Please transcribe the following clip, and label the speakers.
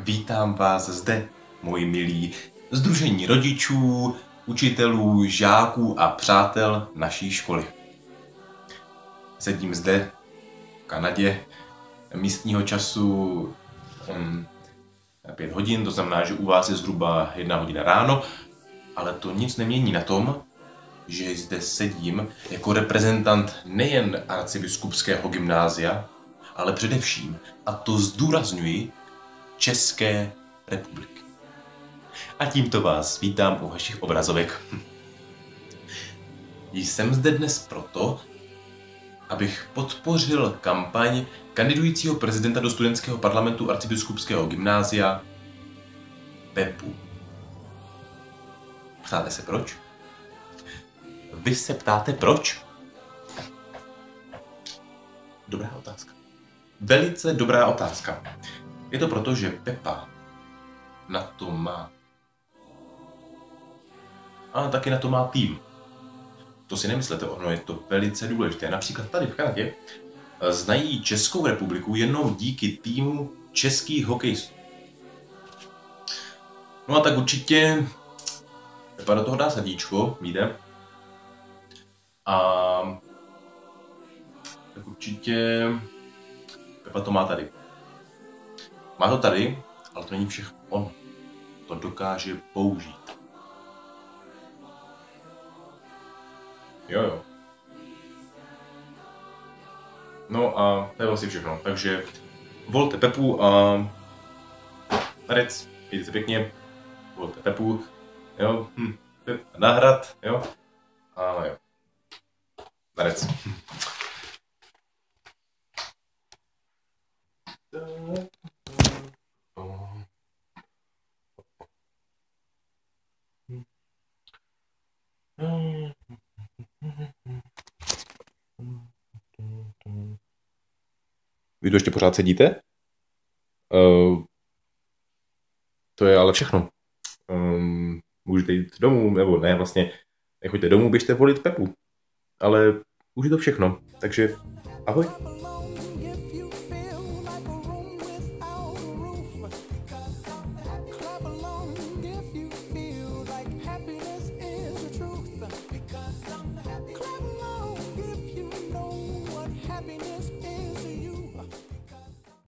Speaker 1: Vítám vás zde, moji milí sdružení rodičů, učitelů, žáků a přátel naší školy. Sedím zde v Kanadě místního času 5 hodin, to znamená, že u vás je zhruba 1 hodina ráno, ale to nic nemění na tom, že zde sedím jako reprezentant nejen arcibiskupského gymnázia, ale především, a to zdůrazňuji, České republiky. A tímto vás vítám u vašich obrazovek. Jsem zde dnes proto, abych podpořil kampaň kandidujícího prezidenta do studentského parlamentu arcibiskupského gymnázia Pepu. Ptáte se proč? Vy se ptáte proč? Dobrá otázka. Velice dobrá otázka. Je to proto, že Pepa na to má. A taky na to má tým. To si nemyslete, ono je to velice důležité. Například tady v Kanadě znají Českou republiku jenom díky týmu českých hokejistů. No a tak určitě Pepa do toho dá srdíčko, víte? A tak určitě Pepa to má tady. Má to tady, ale to není všechno. On to dokáže použít. Jo. No a to je vlastně všechno. Takže volte Pepu a Narec, mějte se pěkně. Volte Pepu, jo. Nahrad, jo. A jo. Narec. Vy tu ještě pořád sedíte? To je ale všechno. Můžete jít domů, nebo ne, vlastně nechoďte domů, běžte volit Pepu. Ale už je to všechno, takže ahoj.